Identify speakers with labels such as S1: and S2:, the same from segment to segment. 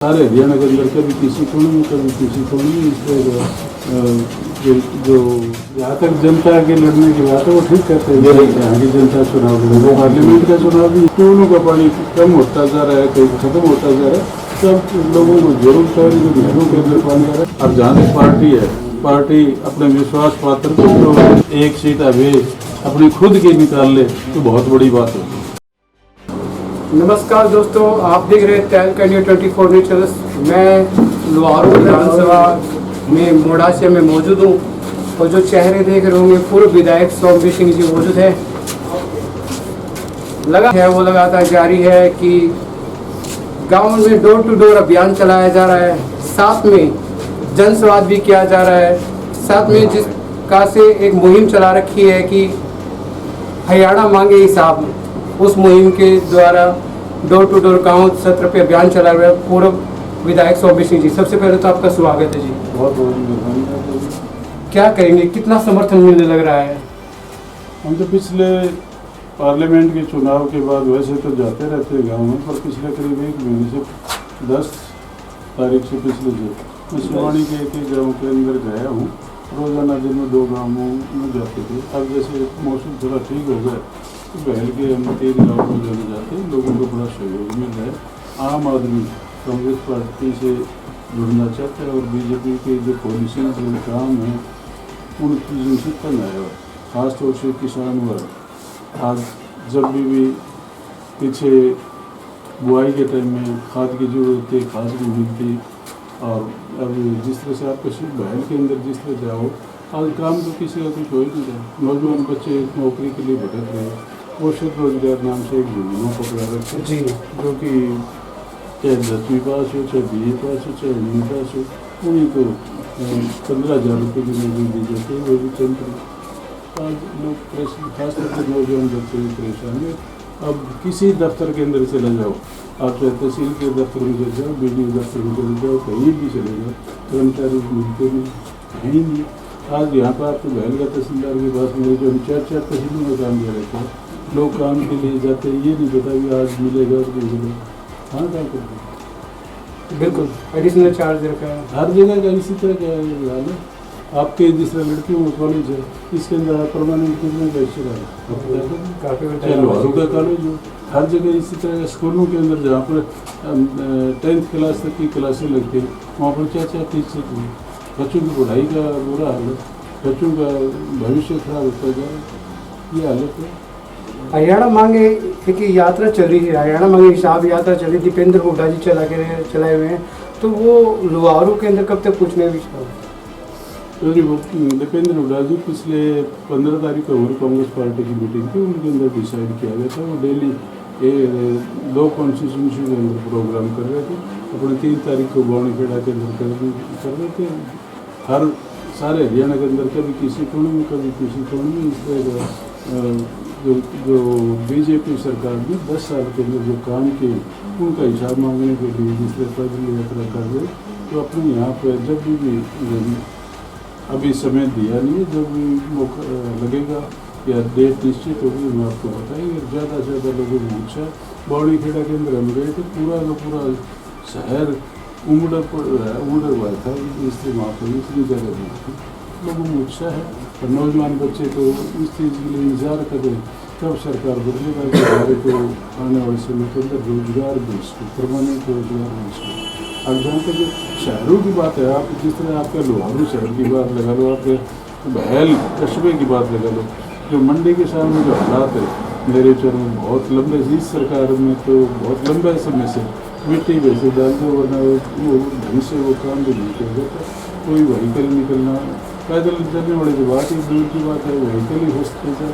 S1: सारे हरियाणा के अंदर कभी किसी कोने में कभी किसी कोने में इस तरह जो जहाँ तक जनता के लड़ने की बात है वो ठीक कहते हैं। यहाँ की जनता चुनाव लड़े, पार्लियामेंट का चुनाव भी ट्यूबों का पानी कम होता जा रहा है, कहीं खत्म होता जा रहा है। सब लोगों को जरूरत है जो घरों के अंदर पानी आ रहा है। अब जहाँ तक पार्टी है, पार्टी अपने विश्वास पात्र को एक सीट अभी अपनी खुद की निकाल ले तो बहुत बड़ी बात होगी।
S2: नमस्कार दोस्तों, आप देख रहे हैं तहलका न्यूज़ 24 न्यूज़। मैं लोहारू विधानसभा में मोडासिया में मौजूद हूँ और जो चेहरे देख रहे होंगे पूर्व विधायक सौम्य सिंह जी मौजूद है। वो लगातार जारी है कि गांव में डोर टू डोर अभियान चलाया जा रहा है, साथ में जनसंवाद भी किया जा रहा है। साथ में जिसका से एक मुहिम चला रखी है कि हरियाणा मांगे हिसाब, उस मुहिम के द्वारा डोर टू डोर गांव सत्र पे अभियान चला रहा है पूर्व विधायक सौम्य सिंह जी। सबसे पहले तो आपका स्वागत है जी।
S1: बहुत बहुत मेहरबानी।
S2: क्या करेंगे, कितना समर्थन मिलने लग रहा है?
S1: हम तो पिछले पार्लियामेंट के चुनाव के बाद वैसे तो जाते रहते हैं गाँव में, पर पिछले करीब 1 महीने से 10 तारीख से पिछले जो मैं सिवानी के एक गाँव के अंदर गया हूँ। रोजाना दिन में 2 गाँवों में जाते थे। अब जैसे मौसम थोड़ा ठीक हो गया तो पहल के हम 3 गाँव में जाने जाते हैं। लोगों को बड़ा सहयोग मिल रहा है। आम आदमी कांग्रेस पार्टी से जुड़ना चाहता है और बीजेपी के जो पॉलिसी जो काम है उनकी जिनसे तंग आया है, खासतौर से किसान वर्ग। आज जब भी पीछे बुआई के टाइम में खाद की जरूरत थी, खाद भी मिलती, और अब जिस तरह से आपके बहल के अंदर जिस तरह जाओ, आज काम तो किसी का कुछ हो ही नहीं रहा। नौजवान बच्चे नौकरी के लिए भटक रहे हैं। वो सिर्फ रोजगार नाम से एक जुर्माना पकड़ा रखे
S2: जी,
S1: जो कि चाहे 10वीं पास हो, चाहे BA पास हो, चाहे MA पास हो, उन्हीं को 15,000 रुपये की नौकरी दी जाती है, वो भी टेम्परी। आज लोग खासतौर पर नौजवान बच्चे भी परेशान है। अब किसी दफ्तर के अंदर चले जाओ, आप चाहे तहसील के दफ्तर में चले जाओ, BDO दफ्तर में चले जाओ, कहीं भी चले जाओ, कर्मचारी मिलते नहीं, कहीं नहीं। आज यहाँ पर आपको बहल का तहसीलदार के पास मेरे जो 4 तहसीलों में काम दे रहे थे, लोग काम के लिए जाते, ये नहीं पता कि आज मिलेगा तो नहीं मिलेगा। हाँ, क्या करते?
S2: बिल्कुल एडिशनल चार्ज रखा है
S1: हर जगह का इसी तरह का हाल है। आपके जिस तरह लड़कियों में कॉलेज है, इसके अंदर परमानेंट कितने पैसे
S2: काफ़ी
S1: लोहारू का कॉलेज हो, हर जगह इसी तरह स्कूलों के अंदर जहाँ पर 10th क्लास तक की क्लासें लगती हैं, वहाँ पर क्या फीस है। बच्चों की पढ़ाई का बुरा हाल है, बच्चों का भविष्य खराब होता जा रहा है, ये हालत है।
S2: हरियाणा मांगे एक यात्रा चल रही है, हरियाणा मांगे हिसाब यात्रा चल रही, दीपेंद्र हुड्डा जी चलाए हुए हैं, तो वो लोहारू के अंदर कब तक पूछने भी
S1: क्योंकि वो दीपेंद्र हुड्डा जी पिछले 15 तारीख को हमारी कांग्रेस पार्टी की मीटिंग थी, उनके अंदर डिसाइड किया गया था। वो डेली 2 कॉन्स्टिट्यूंसी के अंदर प्रोग्राम कर रहे थे। अपने 3 तारीख को बावनीखेड़ा के अंदर कर रहे थे। हर सारे हरियाणा के अंदर कभी किसी कोने में कभी किसी कोने में इस तरह जो बीजेपी सरकार ने 10 साल के अंदर जो काम किए उनका हिसाब मांगने के लिए जिस तरह पैदल यात्रा कर रहे, तो अपने यहाँ पर जब भी अभी समय दिया नहीं है, जब भी मौका लगेगा या डेट निश्चित होगी हम आपको बताएंगे। ज़्यादा से ज़्यादा लोगों को उत्साह, बावनीखेड़ा के अंदर हम गए थे, पूरा का पूरा शहर उमड़ हुआ था, इसलिए वहाँ पर इतनी जगह नहीं थी। लोगों में उत्साह है और नौजवान बच्चे तो इस चीज़ के लिए इंतजार कर रहे कब सरकार बदलेगा कि हमारे को आने वाले समय के अंदर रोजगार मिल सके, परमानेंट रोजगार मिल सके। अब जहाँ तक शहरों की बात है, आप जिस तरह आपका लोहारू शहर की बात लगा लो, आपके बहल कस्बे की बात लगा लो, जो मंडी के सामने जो हालात है मेरे चरण में बहुत लंबे, इस सरकार में तो बहुत लंबे समय से मिट्टी वैसे डाल दो, वरना वो ढंग से वो काम भी नहीं कर देता। कोई व्हीकल निकलना, पैदल चलने वाले की बात ही दूर की बात है, व्हीकल ही हॉस्पिटल।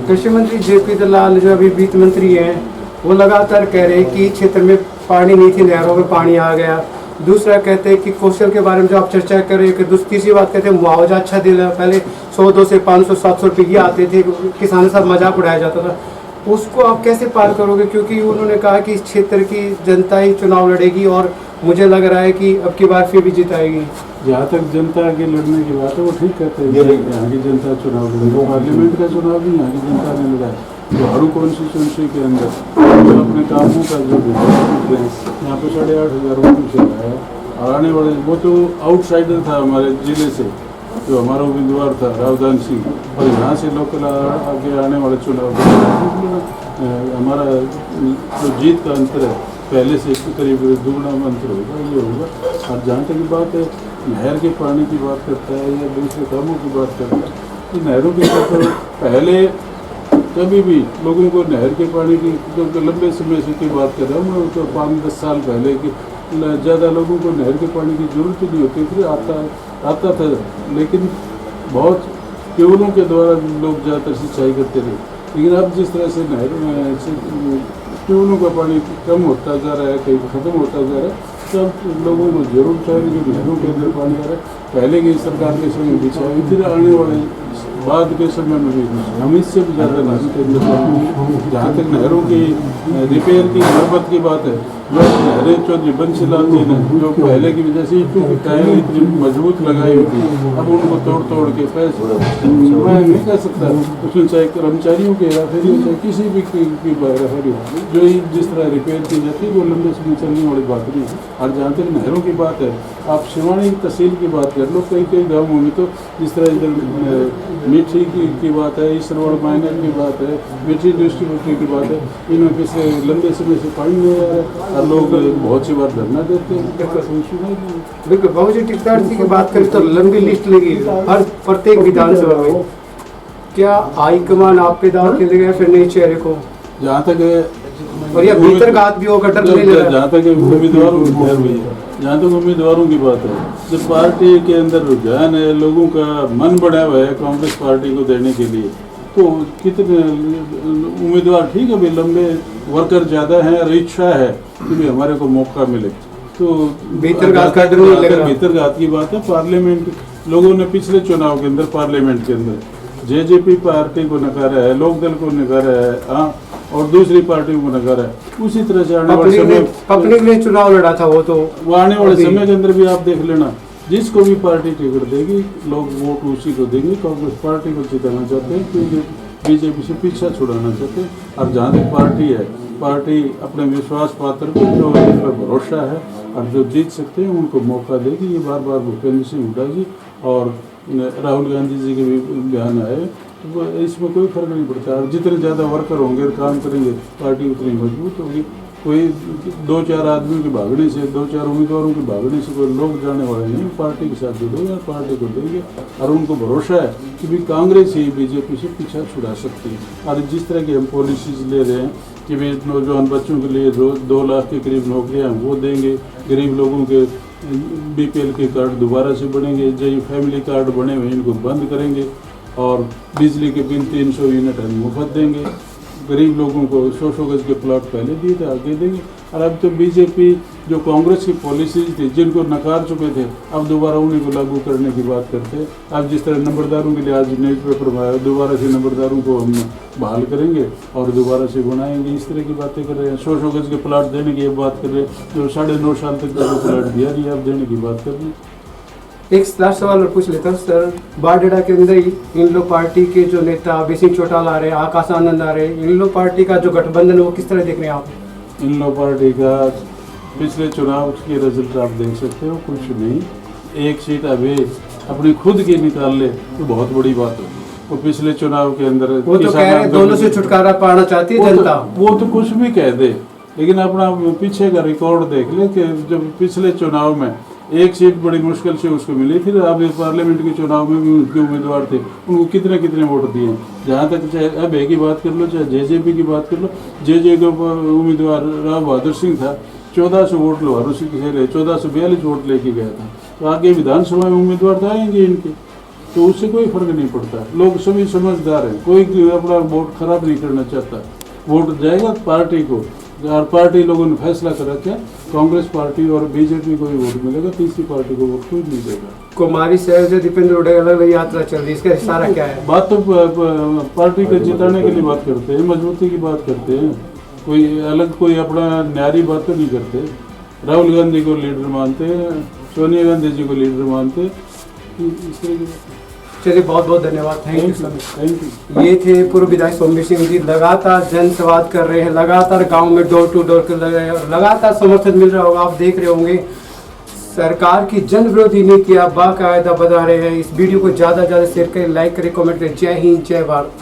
S2: कृषि मंत्री JP दलाल जो अभी वित्त मंत्री हैं, वो लगातार कह रहे हैं कि क्षेत्र में पानी नहीं थी, नहरों में पानी आ गया। दूसरा कहते हैं कि कौशल के बारे में जो आप चर्चा कर रहे हैं, तीसरी बात कहते हैं मुआवजा अच्छा दिला, पहले 100, 200, 500, 700 रुपये ये आते थे, किसानों से मजाक उड़ाया जाता था, उसको आप कैसे पार करोगे? क्योंकि उन्होंने कहा कि इस क्षेत्र की जनता ही चुनाव लड़ेगी और मुझे लग रहा है कि अब की बार फिर भी जिताएगी।
S1: जहाँ तक जनता के लड़ने की बात है वो ठीक कहते हैं। यहाँ की जनता चुनाव लड़ेगी, पार्लियामेंट का चुनाव भी यहाँ की जनता ने लड़ा है। लोहारू कॉन्स्टिट्यूंसी के अंदर जो अपने कामों का जो है यहाँ पे 8,500 वोटों से है। और आने वाले वो तो आउटसाइडर था हमारे ज़िले से, जो हमारा उम्मीदवार था रावदान सिंह, और यहाँ से लोकल आगे आने वाले चुनाव हमारा जो जीत का अंतर है पहले से करीब दुगना अंतर होगा, ये होगा। और जहाँ तक बात है नहर के पानी की बात करता है या दूसरे कामों की बात करता है, तो नहरों के तो पहले कभी भी लोगों को नहर के पानी की जो लंबे समय से की बात कर रहा हूँ मैं, तो 5-10 साल पहले की ज़्यादा लोगों को नहर के पानी की ज़रूरत ही नहीं होती थी, आता था। लेकिन बहुत ट्यूबवेलों के द्वारा लोग ज़्यादातर सिंचाई करते थे। लेकिन अब जिस तरह से नहर में ट्यूबवेलों का पानी कम होता जा रहा है, कहीं ख़त्म होता जा रहा है, तब लोगों को जरूर चाहिए कि नहरों के अंदर पानी आ रहा है। पहले की सरकार के समय बिछा फिर आने वाले बाद के समय में भी हम इससे भी ज़्यादा नहरों के अंदर जहाँ तक नहरों की रिपेयर की मरम्मत की बात है, वह नहरें चौधरी बंसीलाल जी ने जो पहले की वजह से क्योंकि टाइम इतनी मजबूत लगाई होती है, अब उनको तोड़ के पैसे मैं नहीं कह सकता उसमें चाहे कर्मचारियों की हेराफेरी हो चाहे किसी भी की हेराफेरी हो, जो जिस तरह रिपेयर की जाती है वो लंबे समय चलने वाली बात नहीं है। और जहाँ तक नहरों की बात है, आप शिवानी तहसील की बात कर लो, कई गाँवों में तो जिस तरह इधर मीठी की बात है, इसरवड़ माइनर की बात है, मीठी डिस्ट्रीब्यूटरी की बात है, इनमें पिछले लंबे समय से पानी नहीं आ रहा है और लोग बहुत सी बार धरना देते हैं।
S2: बिल्कुल बाबूजी टिकदार की बात करें तो लंबी लिस्ट लगी हर प्रत्येक विधानसभा में। क्या हाईकमान आपके दाव के लिए फिर नए चेहरे को
S1: जहाँ तक
S2: और यह भीतर घात भी होगा डर नहीं लगा।
S1: जहाँ तक उम्मीदवारों की बात है, जब पार्टी के अंदर रुझान है, लोगों का मन बढ़ा हुआ है कांग्रेस पार्टी को देने के लिए, तो कितने उम्मीदवार ठीक है भाई, लंबे वर्कर ज़्यादा हैं और इच्छा है कि भाई हमारे को मौका मिले, तो भीतर घात की बात है। पार्लियामेंट लोगों ने पिछले चुनाव के अंदर पार्लियामेंट के अंदर जेजेपी पार्टी को नकारा है, लोकदल को नकारा है, हाँ, और दूसरी पार्टी को नकारा है। उसी तरह से आने वाले समय
S2: पब्लिक ने चुनाव लड़ा था, वो आने वाले
S1: समय के अंदर भी आप देख लेना, जिसको भी पार्टी टिकट देगी लोग वोट उसी को देंगे। कांग्रेस पार्टी को जिताना चाहते हैं क्योंकि बीजेपी से पीछा छुड़ाना चाहते हैं। और जहाँ तक पार्टी है, पार्टी अपने विश्वास पात्र को जो इस पर भरोसा है और जो जीत सकते हैं उनको मौका देगी। ये बार बार भूपेंद्र सिंह हुड्डा जी और राहुल गांधी जी के भी बयान आए, तो इसमें कोई फर्क नहीं पड़ता। और जितने ज़्यादा वर्कर होंगे काम करेंगे, पार्टी उतनी मजबूत होगी। कोई 2-4 आदमियों के भागने से, 2-4 उम्मीदवारों के भागने से कोई लोग जाने वाले नहीं, पार्टी के साथ जुड़ेंगे और पार्टी को देंगे। और उनको भरोसा है कि भी कांग्रेस ही बीजेपी से पीछा छुड़ा सकती है। और जिस तरह की हम पॉलिसीज ले रहे हैं कि भाई नौजवान बच्चों के लिए 2 लाख के करीब नौकरियाँ वो देंगे, गरीब लोगों के BPL के कार्ड दोबारा से बनेंगे, जो फैमिली कार्ड बने हुए इनको बंद करेंगे, और बिजली के बिल 300 यूनिट हम मुफ्त देंगे। गरीब लोगों को 100 गज के प्लॉट पहले दिए थे, आगे देंगे। और अब तो बीजेपी जो कांग्रेस की पॉलिसीज थी जिनको नकार चुके थे, अब दोबारा उन्हीं को लागू करने की बात करते हैं। अब जिस तरह नंबरदारों के लिए आज न्यूज़ पेपर में आया, दोबारा से नंबरदारों को हम बहाल करेंगे और दोबारा से बनाएंगे, इस तरह की बातें कर रहे हैं। 100 गज के प्लाट देने की बात कर रहे हैं, जो 9.5 साल तक जो प्लाट दिया नहीं, अब देने की बात कर रहे हैं।
S2: एक लास्ट सवाल और पूछ लेता हूँ सर, बारडेड़ा के अंदर ही इन लोग पार्टी के जो नेता बेसिंग चौटाला आ रहे हैं, आकाश आनंद आ रहे हैं, इन लोग पार्टी का जो गठबंधन है वो किस तरह देख रहे हैं आप?
S1: इन लोग पार्टी का पिछले चुनाव के रिजल्ट आप देख सकते हो, कुछ नहीं, एक सीट अभी अपनी खुद की निकाल ले तो बहुत बड़ी बात है। वो पिछले चुनाव के अंदर
S2: वो तो कह रहे हैं दोनों से छुटकारा पाना चाहती है जनता।
S1: वो तो कुछ भी कह दे, लेकिन अपना पीछे का रिकॉर्ड देख ले कि जब पिछले चुनाव में एक सीट बड़ी मुश्किल से उसको मिली थी, अब पार्लियामेंट के चुनाव में भी उनके उम्मीदवार थे, उनको कितने वोट दिए। जहाँ तक चाहे अब की बात कर लो, चाहे जेजेपी की बात कर लो, जे के उम्मीदवार राव बहादुर सिंह था, 1400 वोट लोहारू सिंह से 1442 वोट लेके गया था। तो आगे विधानसभा में उम्मीदवार तो आएंगे इनके, तो उससे कोई फर्क नहीं पड़ता। लोग सभी समझदार हैं, कोई अपना वोट खराब नहीं करना चाहता। वोट जाएगा पार्टी को, और पार्टी लोगों ने फैसला करा क्या, कांग्रेस पार्टी और बीजेपी को ही वोट मिलेगा, तीसरी पार्टी को वोट कोई नहीं देगा।
S2: कुमारी शहर से दीपेंद्र हुड्डा यात्रा चल रही है, इसका इशारा क्या है?
S1: बात तो पार्टी को जिताने के लिए बात करते हैं, मजबूती की बात करते हैं, कोई अलग कोई अपना न्यारी बात तो नहीं करते। राहुल गांधी को लीडर मानते हैं, सोनिया गांधी जी को लीडर मानते हैं, इस तरह की
S2: चलिए बहुत बहुत धन्यवाद, thank you sir.
S1: Thank you.
S2: ये थे पूर्व विधायक सौम्य सिंह जी, लगातार जन संवाद कर रहे हैं, लगातार गांव में डोर टू डोर कर रहे हैं और लगातार समर्थन मिल रहा होगा, आप देख रहे होंगे। सरकार की जन विरोधी नीतियाँ बाकायदा बता रहे हैं। इस वीडियो को ज़्यादा से ज़्यादा शेयर करें, लाइक करें, कमेंट करें। जय हिंद, जय भारत।